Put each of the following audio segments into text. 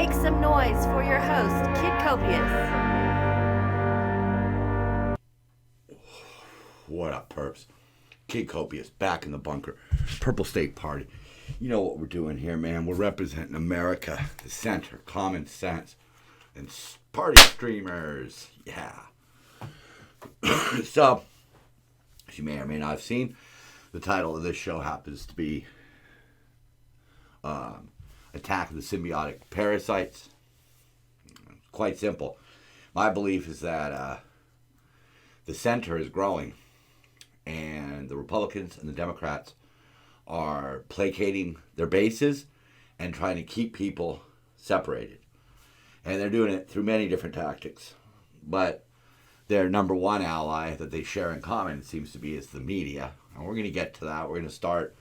Make some noise for your host, Kid Copious. What up, perps? Kid Copious, back in the bunker. Purple State Party. You know what we're doing here, man. We're representing America, the center, common sense, and party streamers. Yeah. So, as you may or may not have seen, the title of this show happens to be Attack of the Symbiotic Parasites. Quite simple. My belief is that the center is growing, and the Republicans and the Democrats are placating their bases and trying to keep people separated. And they're doing it through many different tactics. But their number one ally that they share in common seems to be is the media. And we're going to get to that. We're going to start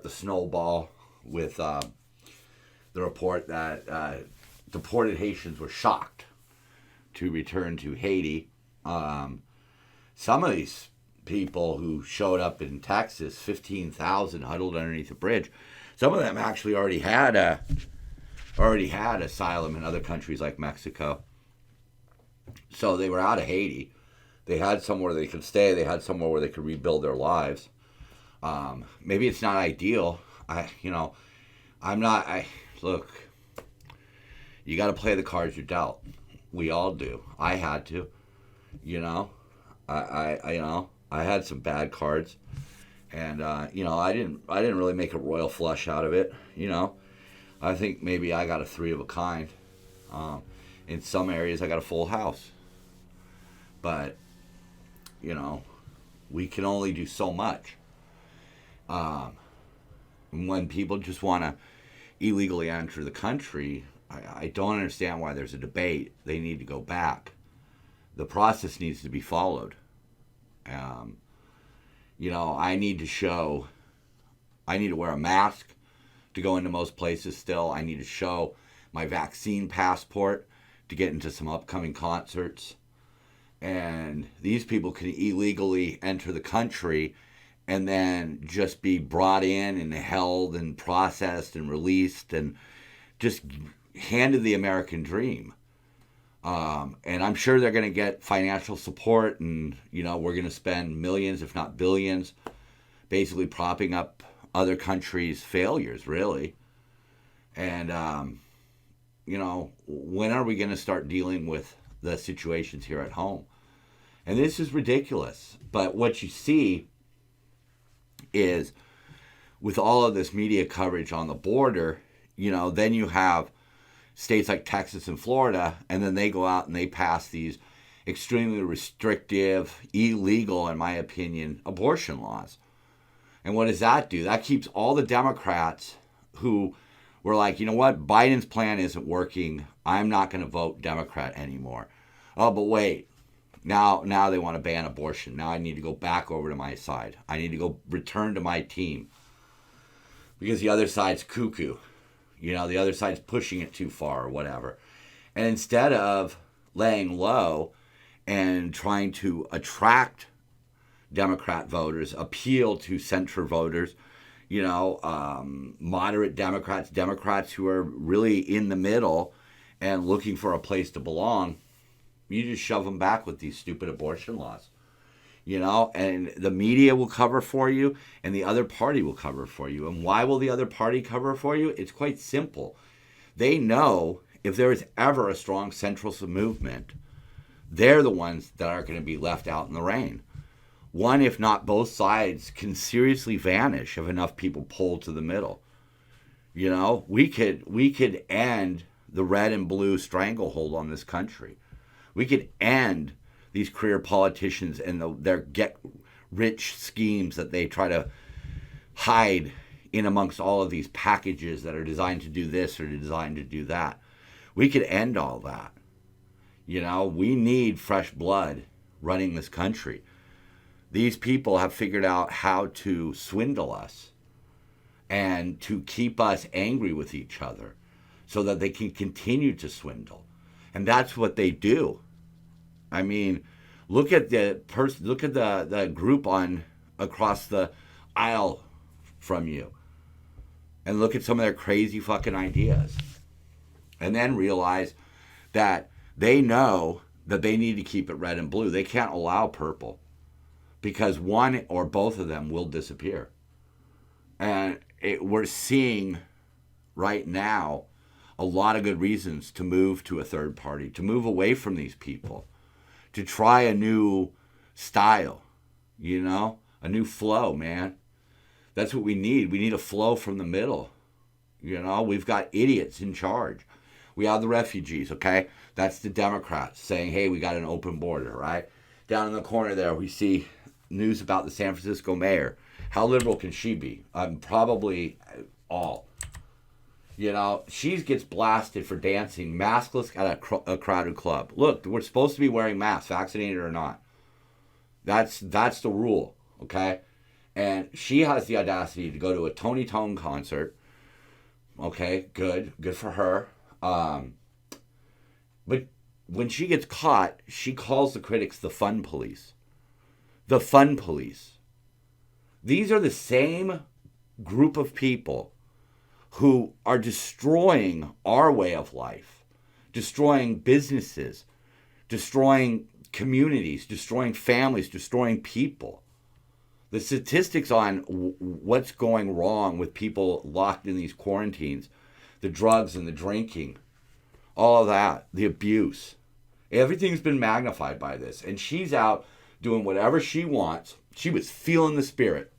the snowball with the report that deported Haitians were shocked to return to Haiti. Some of these people who showed up in Texas, 15,000 huddled underneath a bridge, some of them actually already had asylum in other countries like Mexico. So they were out of Haiti. They had somewhere they could stay. They had somewhere where they could rebuild their lives. Maybe it's not ideal. Look, you got to play the cards you're dealt. We all do. I had to, I had some bad cards, and I didn't really make a royal flush out of it. I think maybe I got a three of a kind. In some areas, I got a full house, but we can only do so much. When people just want to illegally enter the country, I don't understand why there's a debate. They need to go back. The process needs to be followed. I need to wear a mask to go into most places still. I need to show my vaccine passport to get into some upcoming concerts. And these people can illegally enter the country and then just be brought in and held and processed and released and just handed the American dream. And I'm sure they're going to get financial support, and, we're going to spend millions, if not billions, basically propping up other countries' failures, really. And, when are we going to start dealing with the situations here at home? And this is ridiculous. But what you see is, with all of this media coverage on the border, then you have states like Texas and Florida, and then they go out and they pass these extremely restrictive, illegal, in my opinion, abortion laws. And what does that do? That keeps all the Democrats who were like, you know what, Biden's plan isn't working, I'm not going to vote Democrat anymore. Oh, but wait, now they want to ban abortion. Now I need to go back over to my side. I need to go return to my team. Because the other side's cuckoo. The other side's pushing it too far or whatever. And instead of laying low and trying to attract Democrat voters, appeal to center voters, moderate Democrats who are really in the middle and looking for a place to belong, you just shove them back with these stupid abortion laws. And the media will cover for you, and the other party will cover for you. And why will the other party cover for you? It's quite simple. They know if there is ever a strong centralist movement, they're the ones that are going to be left out in the rain. One, if not both sides, can seriously vanish if enough people pull to the middle. We could end the red and blue stranglehold on this country. We could end these career politicians and their get-rich schemes that they try to hide in amongst all of these packages that are designed to do this or designed to do that. We could end all that. We need fresh blood running this country. These people have figured out how to swindle us and to keep us angry with each other so that they can continue to swindle. And that's what they do. I mean, look at the group across the aisle from you, and look at some of their crazy fucking ideas. and then realize that they know that they need to keep it red and blue. They can't allow purple because one or both of them will disappear. And we're seeing right now a lot of good reasons to move to a third party, to move away from these people, to try a new style, a new flow, man. That's what we need. We need a flow from the middle. We've got idiots in charge. We have the refugees, okay? That's the Democrats saying, hey, we got an open border, right? Down in the corner there, we see news about the San Francisco mayor. How liberal can she be? Probably all. She gets blasted for dancing maskless at a crowded club. Look, we're supposed to be wearing masks, vaccinated or not. That's the rule, okay? And she has the audacity to go to a Tony Tone concert. Okay, good for her. But when she gets caught, she calls the critics the fun police. The fun police. These are the same group of people who are destroying our way of life, destroying businesses, destroying communities, destroying families, destroying people. The statistics on what's going wrong with people locked in these quarantines, the drugs and the drinking, all of that, the abuse, everything's been magnified by this. And she's out doing whatever she wants. She was feeling the spirit.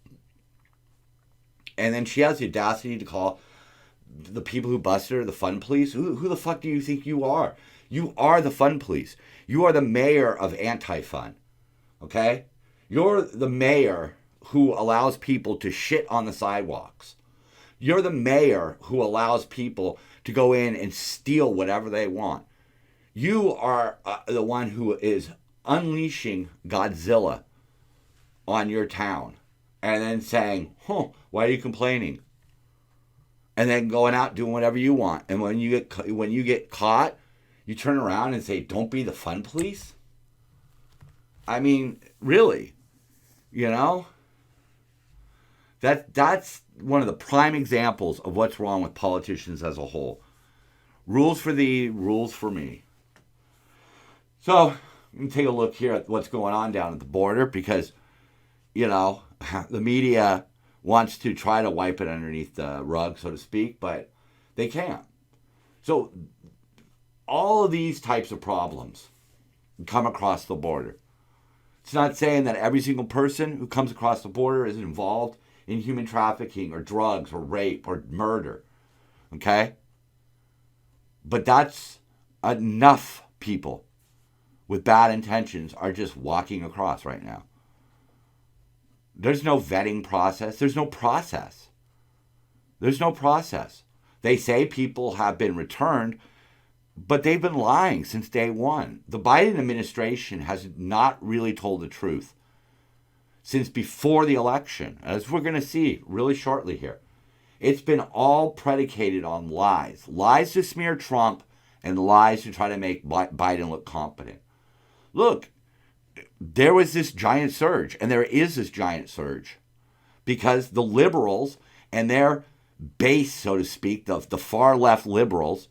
And then she has the audacity to call the people who busted her the fun police. Who the fuck do you think you are? You are the fun police. You are the mayor of anti-fun. Okay? You're the mayor who allows people to shit on the sidewalks. You're the mayor who allows people to go in and steal whatever they want. You are the one who is unleashing Godzilla on your town and then saying, why are you complaining? And then going out doing whatever you want. And when you get caught, you turn around and say, don't be the fun police? I mean, really, That's one of the prime examples of what's wrong with politicians as a whole. Rules for thee, rules for me. So, let me take a look here at what's going on down at the border because, the media wants to try to wipe it underneath the rug, so to speak, but they can't. So, all of these types of problems come across the border. It's not saying that every single person who comes across the border is involved in human trafficking or drugs or rape or murder. Okay? But that's enough people with bad intentions are just walking across right now. There's no vetting process. There's no process. There's no process. They say people have been returned, but they've been lying since day one. The Biden administration has not really told the truth since before the election, as we're going to see really shortly here. It's been all predicated on lies. Lies to smear Trump and lies to try to make Biden look competent. Look, there was this giant surge, and there is this giant surge because the liberals and their base, so to speak, the far left liberals,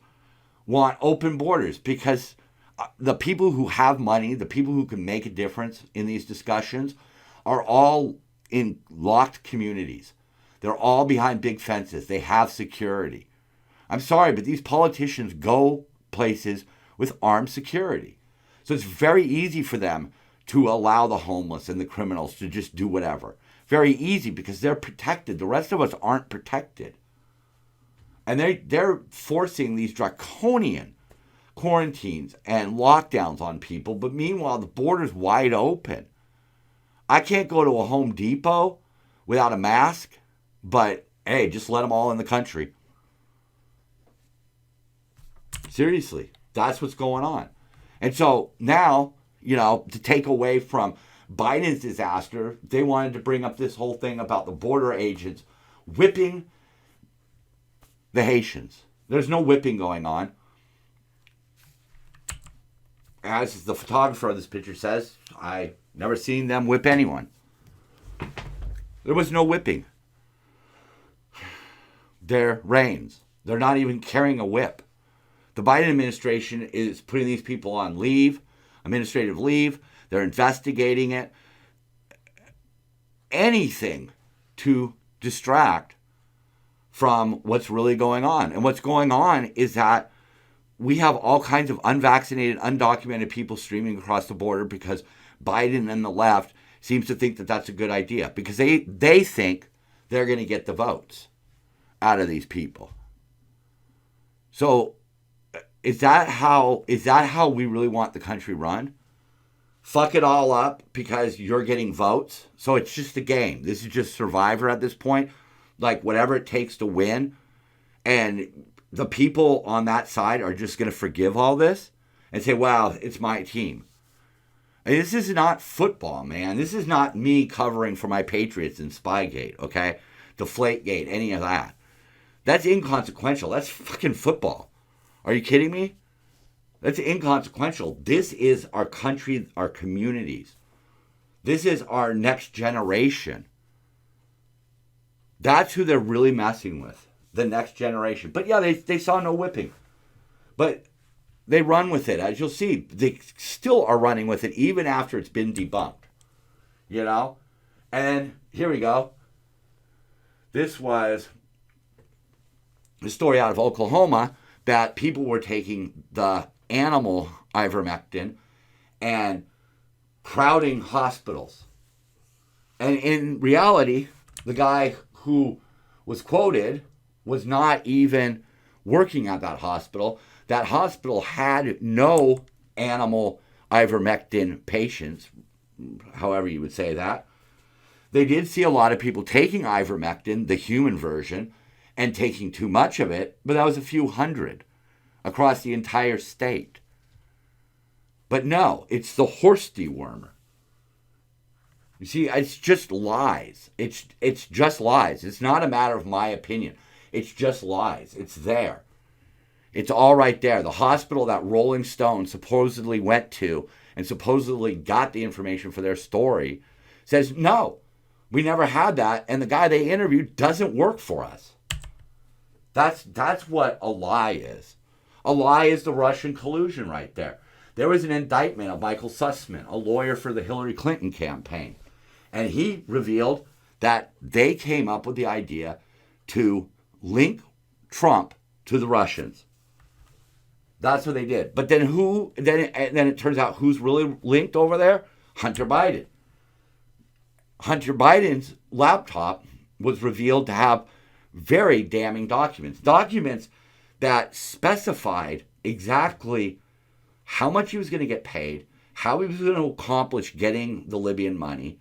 want open borders because the people who have money, the people who can make a difference in these discussions are all in locked communities. They're all behind big fences. They have security. I'm sorry, but these politicians go places with armed security. So it's very easy for them to allow the homeless and the criminals to just do whatever. Very easy because they're protected. The rest of us aren't protected. And they're forcing these draconian quarantines and lockdowns on people. But meanwhile, the border's wide open. I can't go to a Home Depot without a mask, but hey, just let them all in the country. Seriously, that's what's going on. And so now, to take away from Biden's disaster, they wanted to bring up this whole thing about the border agents whipping the Haitians. There's no whipping going on. As the photographer of this picture says, I never seen them whip anyone. There was no whipping. They're reins. They're not even carrying a whip. The Biden administration is putting these people on leave, administrative leave. They're investigating it. Anything to distract from what's really going on. And what's going on is that we have all kinds of unvaccinated, undocumented people streaming across the border because Biden and the left seems to think that that's a good idea because they think they're going to get the votes out of these people. So is that how we really want the country run? Fuck it all up because you're getting votes. So it's just a game. This is just Survivor at this point. Like whatever it takes to win. And the people on that side are just going to forgive all this and say, well, it's my team. And this is not football, man. This is not me covering for my Patriots in Spygate, okay? Deflategate, any of that. That's inconsequential. That's fucking football. Are you kidding me? That's inconsequential. This is our country, our communities. This is our next generation. That's who they're really messing with, the next generation. But yeah, they saw no whipping. But they run with it. As you'll see, they still are running with it even after it's been debunked. You know? And here we go. This was the story out of Oklahoma that people were taking the animal ivermectin and crowding hospitals. And in reality, the guy who was quoted was not even working at that hospital. That hospital had no animal ivermectin patients, however you would say that. They did see a lot of people taking ivermectin, the human version, and taking too much of it, but that was a few hundred across the entire state. But no, it's the horse dewormer. You see, it's just lies. It's just lies. It's not a matter of my opinion. It's just lies. It's there. It's all right there. The hospital that Rolling Stone supposedly went to and supposedly got the information for their story says, no, we never had that, and the guy they interviewed doesn't work for us. That's what a lie is. A lie is the Russian collusion right there. There was an indictment of Michael Sussman, a lawyer for the Hillary Clinton campaign. And he revealed that they came up with the idea to link Trump to the Russians. That's what they did. But then then it turns out who's really linked over there? Hunter Biden. Hunter Biden's laptop was revealed to have very damning documents. Documents that specified exactly how much he was going to get paid, how he was going to accomplish getting the Libyan money,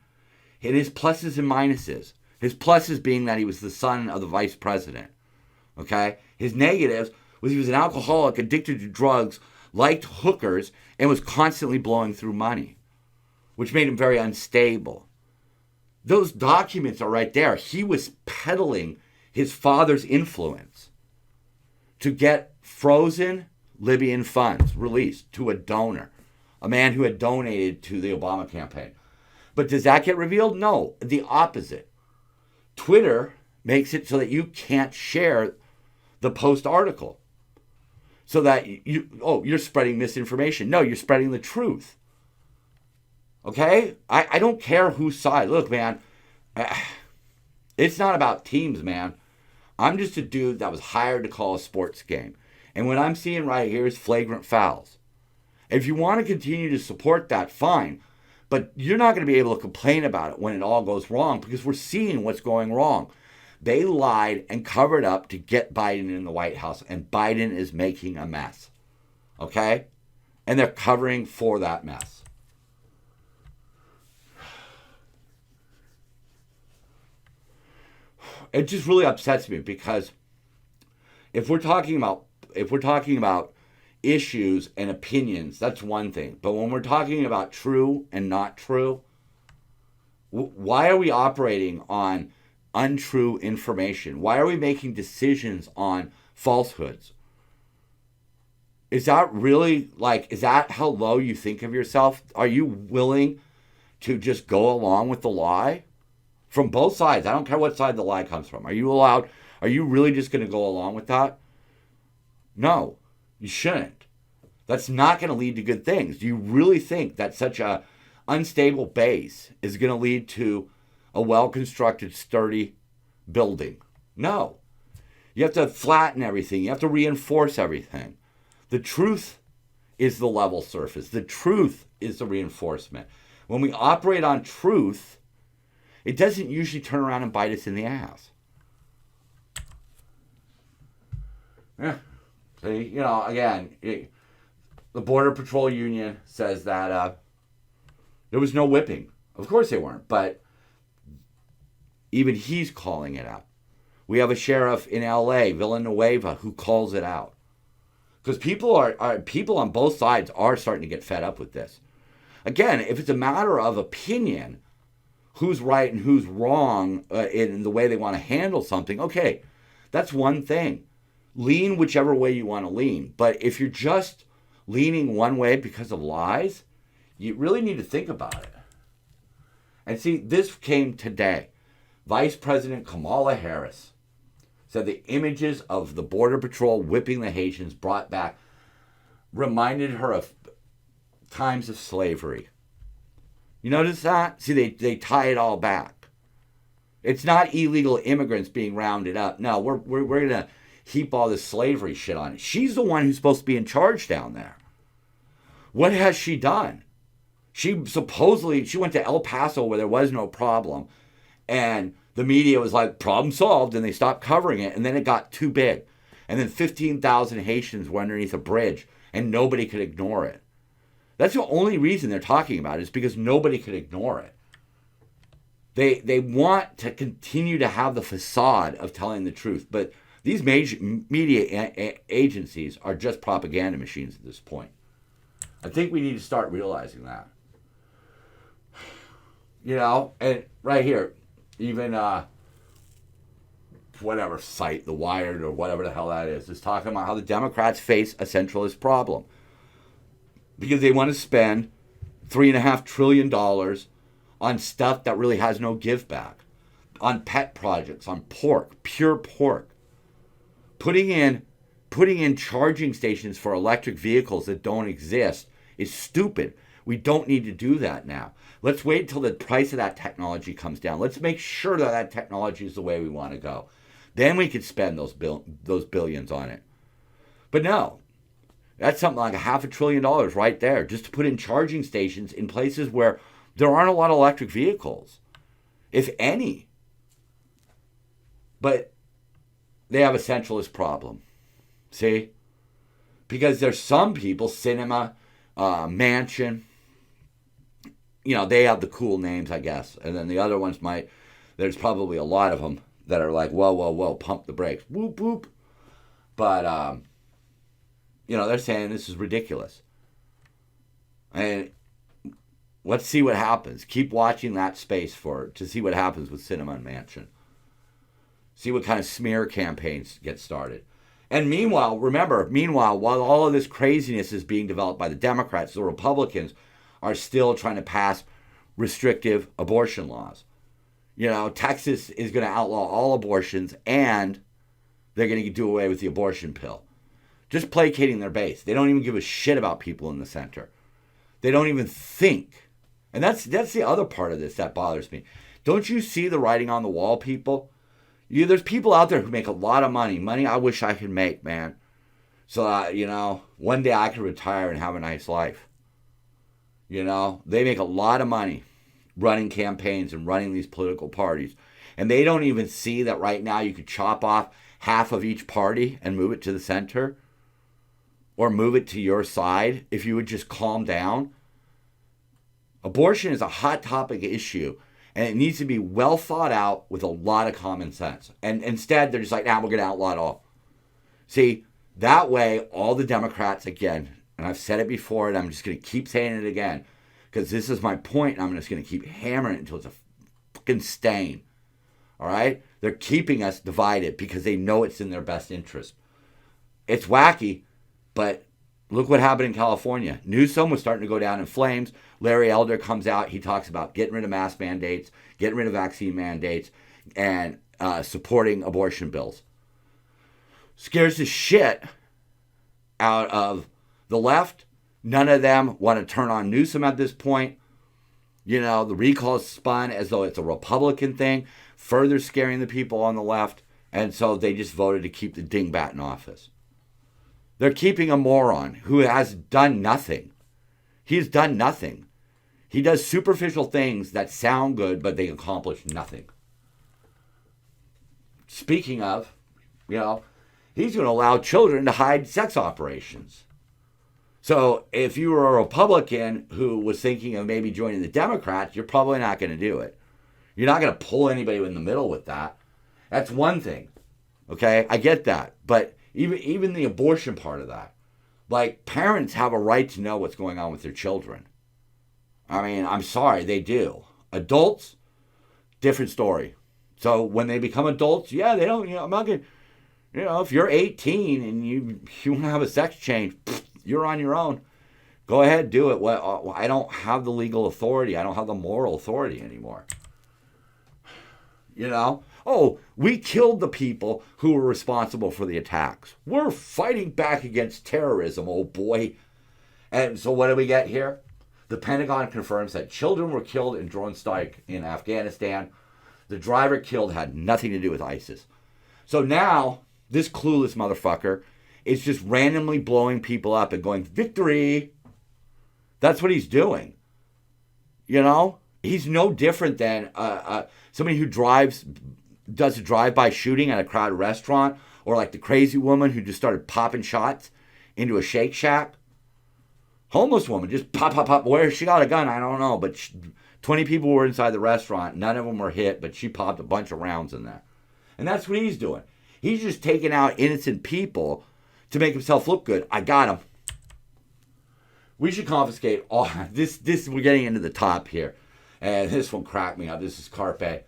and his pluses and minuses. His pluses being that he was the son of the vice president. Okay? His negatives was he was an alcoholic, addicted to drugs, liked hookers, and was constantly blowing through money, which made him very unstable. Those documents are right there. He was peddling his father's influence to get frozen Libyan funds released to a donor, a man who had donated to the Obama campaign. But does that get revealed? No, the opposite. Twitter makes it so that you can't share the post article. So that you're spreading misinformation. No, you're spreading the truth. Okay? I don't care whose side. Look, man, it's not about teams, man. I'm just a dude that was hired to call a sports game. And what I'm seeing right here is flagrant fouls. If you want to continue to support that, fine. But you're not going to be able to complain about it when it all goes wrong because we're seeing what's going wrong. They lied and covered up to get Biden in the White House, and Biden is making a mess. Okay? And they're covering for that mess. It just really upsets me because if we're talking about issues and opinions, that's one thing. But when we're talking about true and not true, why are we operating on untrue information? Why are we making decisions on falsehoods? Is that really, is that how low you think of yourself? Are you willing to just go along with the lie? From both sides. I don't care what side the lie comes from. Are you really just going to go along with that? No. You shouldn't. That's not going to lead to good things. Do you really think that such a unstable base is going to lead to a well-constructed, sturdy building? No. You have to flatten everything. You have to reinforce everything. The truth is the level surface. The truth is the reinforcement. When we operate on truth, it doesn't usually turn around and bite us in the ass. Yeah. See, again, the Border Patrol Union says that there was no whipping. Of course they weren't, but even he's calling it out. We have a sheriff in L.A., Villanueva, who calls it out. Because people on both sides are starting to get fed up with this. Again, if it's a matter of opinion, who's right and who's wrong in the way they want to handle something, okay, that's one thing. Lean whichever way you want to lean. But if you're just leaning one way because of lies, you really need to think about it. And see, this came today. Vice President Kamala Harris said the images of the Border Patrol whipping the Haitians brought back reminded her of times of slavery. You notice that? See, they tie it all back. It's not illegal immigrants being rounded up. No, we're going to heap all this slavery shit on it. She's the one who's supposed to be in charge down there. What has she done? She went to El Paso where there was no problem, and the media was like, problem solved, and they stopped covering it, and then it got too big. And then 15,000 Haitians were underneath a bridge, and nobody could ignore it. That's the only reason they're talking about it, is because nobody could ignore it. They want to continue to have the facade of telling the truth, but these major media agencies are just propaganda machines at this point. I think we need to start realizing that. And right here, even whatever site, The Wired or whatever the hell that is talking about how the Democrats face a centralist problem. Because they want to spend $3.5 trillion on stuff that really has no give back. On pet projects, on pork, pure pork. Putting in charging stations for electric vehicles that don't exist is stupid. We don't need to do that now. Let's wait until the price of that technology comes down. Let's make sure that technology is the way we want to go. Then we could spend those billions on it. But no, that's something like $500 billion right there, just to put in charging stations in places where there aren't a lot of electric vehicles, if any. But they have a centralist problem. See? Because there's some people, Cinema, Mansion, they have the cool names, I guess. And then the other ones there's probably a lot of them that are like, whoa, whoa, whoa, pump the brakes, whoop, whoop. But, they're saying this is ridiculous. And let's see what happens. Keep watching that space to see what happens with Cinema and Mansion. See what kind of smear campaigns get started. And meanwhile, while all of this craziness is being developed by the Democrats, the Republicans are still trying to pass restrictive abortion laws. Texas is going to outlaw all abortions, and they're going to do away with the abortion pill. Just placating their base. They don't even give a shit about people in the center. They don't even think. And that's the other part of this that bothers me. Don't you see the writing on the wall, people? There's people out there who make a lot of money. Money I wish I could make, man. So, one day I could retire and have a nice life. They make a lot of money running campaigns and running these political parties. And they don't even see that right now you could chop off half of each party and move it to the center. Or move it to your side if you would just calm down. Abortion is a hot topic issue. And it needs to be well thought out with a lot of common sense. And instead, they're just like, we're going to outlaw it all. See, that way, all the Democrats, again, and I've said it before, and I'm just going to keep saying it again, because this is my point, and I'm just going to keep hammering it until it's a fucking stain. All right? They're keeping us divided because they know it's in their best interest. It's wacky, but look what happened in California. Newsom was starting to go down in flames. Larry Elder comes out. He talks about getting rid of mask mandates, getting rid of vaccine mandates, and supporting abortion bills. Scares the shit out of the left. None of them want to turn on Newsom at this point. You know, the recall is spun as though it's a Republican thing, further scaring the people on the left. And so they just voted to keep the dingbat in office. They're keeping a moron who has done nothing. He's done nothing. He does superficial things that sound good, but they accomplish nothing. Speaking of, you know, he's going to allow children to hide sex operations. So if you were a Republican who was thinking of maybe joining the Democrats, you're probably not going to do it. You're not going to pull anybody in the middle with that. That's one thing. Okay, I get that. But even the abortion part of that, like, parents have a right to know what's going on with their children. I mean, I'm sorry, they do. Adults, different story. So when they become adults, yeah, they don't, I'm not going to, if you're 18 and you want to have a sex change, you're on your own. Go ahead, do it. Well, I don't have the legal authority. I don't have the moral authority anymore. Oh, we killed the people who were responsible for the attacks. We're fighting back against terrorism, oh boy. And so what do we get here? The Pentagon confirms that children were killed in drone strike in Afghanistan. The driver killed had nothing to do with ISIS. So now, this clueless motherfucker is just randomly blowing people up and going, victory! That's what he's doing. He's no different than somebody who does a drive-by shooting at a crowded restaurant, or like the crazy woman who just started popping shots into a Shake Shack. Homeless woman, just pop. Where she got a gun, I don't know. But 20 people were inside the restaurant. None of them were hit, but she popped a bunch of rounds in there. And that's what he's doing. He's just taking out innocent people to make himself look good. I got him. We should confiscate all this. We're getting into the top here. And this one cracked me up. This is Carpe.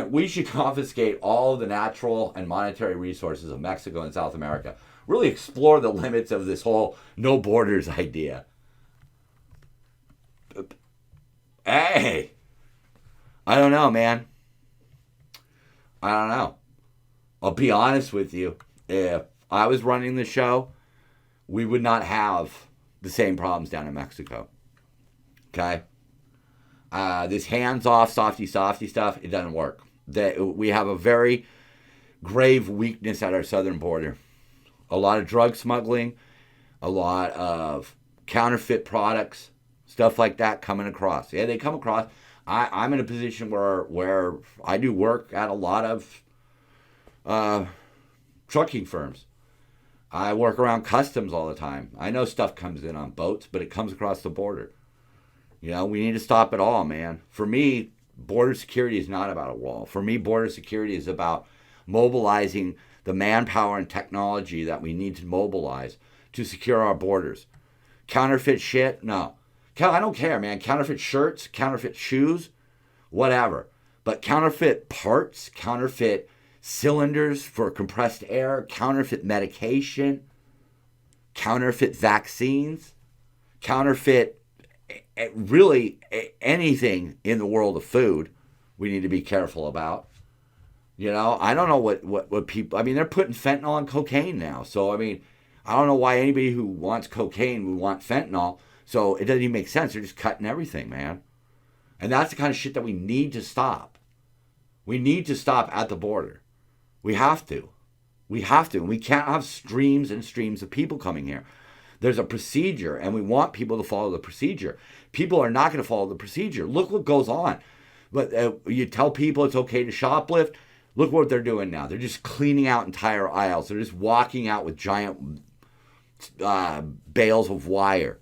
We should confiscate all the natural and monetary resources of Mexico and South America. Really explore the limits of this whole no borders idea. Hey, I don't know, man. I don't know. I'll be honest with you. If I was running the show, we would not have the same problems down in Mexico. Okay? This hands-off, softy stuff, it doesn't work. We have a very grave weakness at our southern border. A lot of drug smuggling, a lot of counterfeit products, stuff like that coming across. Yeah, they come across. I'm in a position where I do work at a lot of trucking firms. I work around customs all the time. I know stuff comes in on boats, but it comes across the border. We need to stop it all, man. For me, border security is not about a wall. For me, border security is about mobilizing the manpower and technology that we need to mobilize to secure our borders. Counterfeit shit? No. I don't care, man. Counterfeit shirts, counterfeit shoes, whatever. But counterfeit parts, counterfeit cylinders for compressed air, counterfeit medication, counterfeit vaccines, counterfeit really anything in the world of food we need to be careful about. I don't know what people, they're putting fentanyl and cocaine now. So, I don't know why anybody who wants cocaine would want fentanyl. So it doesn't even make sense. They're just cutting everything, man. And that's the kind of shit that we need to stop. We need to stop at the border. We have to. And we can't have streams and streams of people coming here. There's a procedure, and we want people to follow the procedure. People are not going to follow the procedure. Look what goes on. But you tell people it's okay to shoplift. Look what they're doing now. They're just cleaning out entire aisles. They're just walking out with giant bales of wire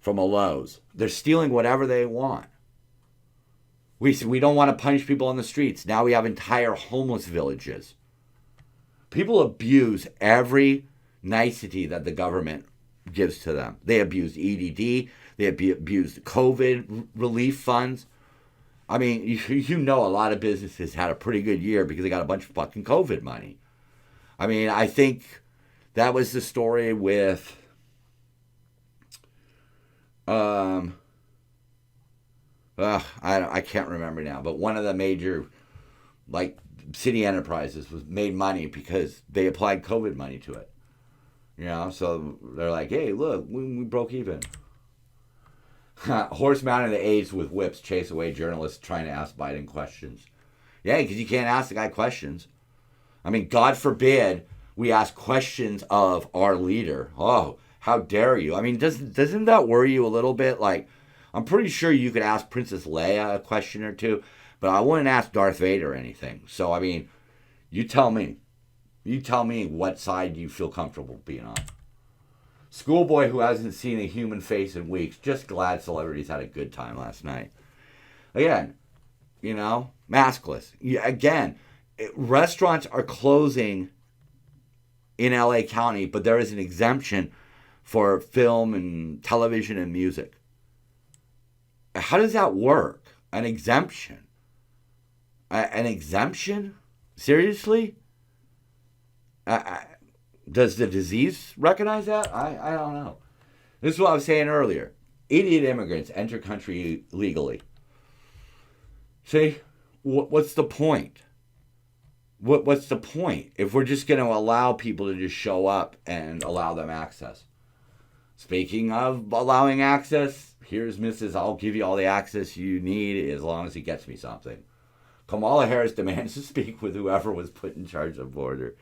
from a Lowe's. They're stealing whatever they want. We don't want to punish people on the streets. Now we have entire homeless villages. People abuse every nicety that the government gives to them. They abuse EDD. They abuse the COVID relief funds. A lot of businesses had a pretty good year because they got a bunch of fucking COVID money. I think that was the story with I can't remember now, but one of the major city enterprises made money because they applied COVID money to it. You know, so they're like, hey, look, we broke even. Horse mounted the aides with whips chase away journalists trying to ask Biden questions. Yeah, because you can't ask the guy questions. I mean, God forbid we ask questions of our leader. Oh, how dare you? I mean, doesn't that worry you a little bit? Like, I'm pretty sure you could ask Princess Leia a question or two, but I wouldn't ask Darth Vader anything. So, I mean, you tell me. You tell me what side you feel comfortable being on. Schoolboy who hasn't seen a human face in weeks, just glad celebrities had a good time last night. Again, you know, maskless. Again, restaurants are closing in LA County, but there is an exemption for film and television and music. How does that work? An exemption? An exemption? Seriously? Does the disease recognize that? I don't know. This is what I was saying earlier. Idiot immigrants enter country legally. See, what's the point? What's the point if we're just going to allow people to just show up and allow them access? Speaking of allowing access, here's Mrs. I'll give you all the access you need as long as it gets me something. Kamala Harris demands to speak with whoever was put in charge of border.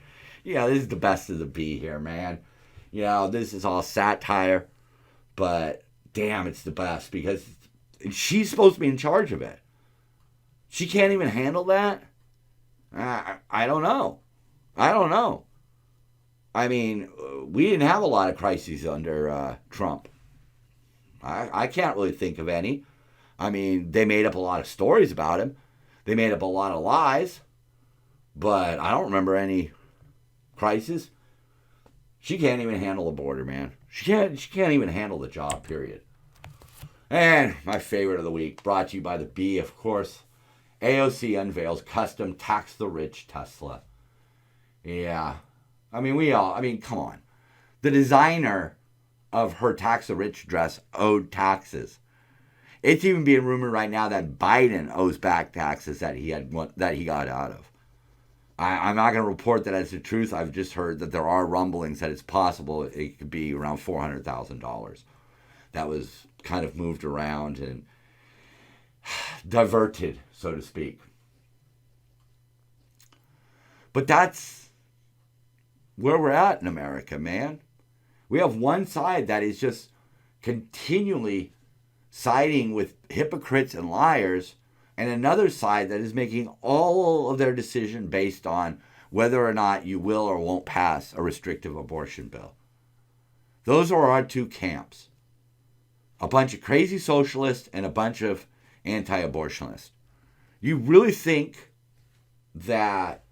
Yeah, this is the best of the B here, man. You know, this is all satire, but damn, it's the best because she's supposed to be in charge of it. She can't even handle that? I don't know. I don't know. I mean, we didn't have a lot of crises under Trump. I can't really think of any. I mean, they made up a lot of stories about him. They made up a lot of lies, but I don't remember any crisis. She can't even handle the border, man. She can't even handle the job, period. And my favorite of the week, brought to you by the B, of course. AOC unveils custom tax the rich Tesla. Yeah. I mean, come on. The designer of her tax the rich dress owed taxes. It's even being rumored right now that Biden owes back taxes that he got out of. I'm not going to report that as the truth. I've just heard that there are rumblings that it's possible it could be around $400,000. That was kind of moved around and diverted, so to speak. But that's where we're at in America, man. We have one side that is just continually siding with hypocrites and liars, and another side that is making all of their decision based on whether or not you will or won't pass a restrictive abortion bill. Those are our two camps. A bunch of crazy socialists and a bunch of anti-abortionists. You really think that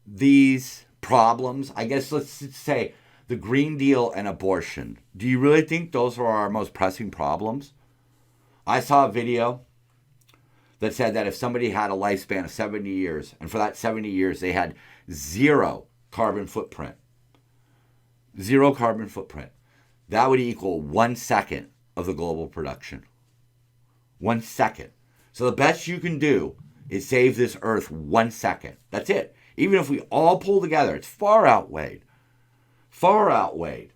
these problems, I guess let's say the Green Deal and abortion, do you really think those are our most pressing problems? I saw a video that said that if somebody had a lifespan of 70 years, and for that 70 years they had zero carbon footprint, that would equal 1 second of the global production. 1 second. So the best you can do is save this earth 1 second. That's it. Even if we all pull together, it's far outweighed. Far outweighed.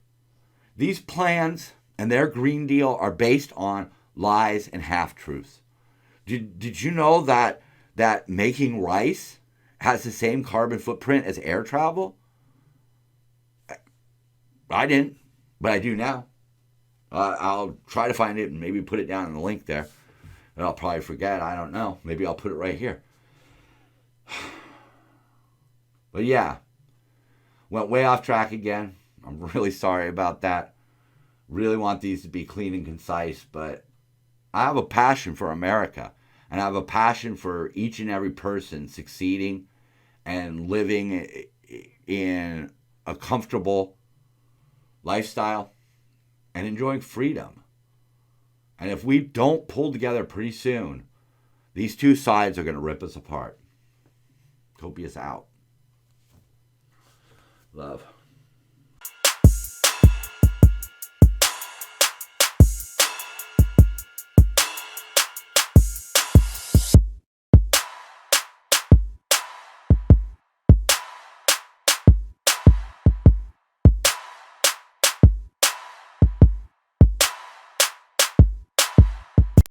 These plans and their Green Deal are based on lies and half-truths. Did you know that making rice has the same carbon footprint as air travel? I didn't, but I do now. I'll try to find it and maybe put it down in the link there. And I'll probably forget. I don't know. Maybe I'll put it right here. But yeah, went way off track again. I'm really sorry about that. Really want these to be clean and concise, but I have a passion for America, and I have a passion for each and every person succeeding and living in a comfortable lifestyle and enjoying freedom. And if we don't pull together pretty soon, these two sides are going to rip us apart. Copious out. Love.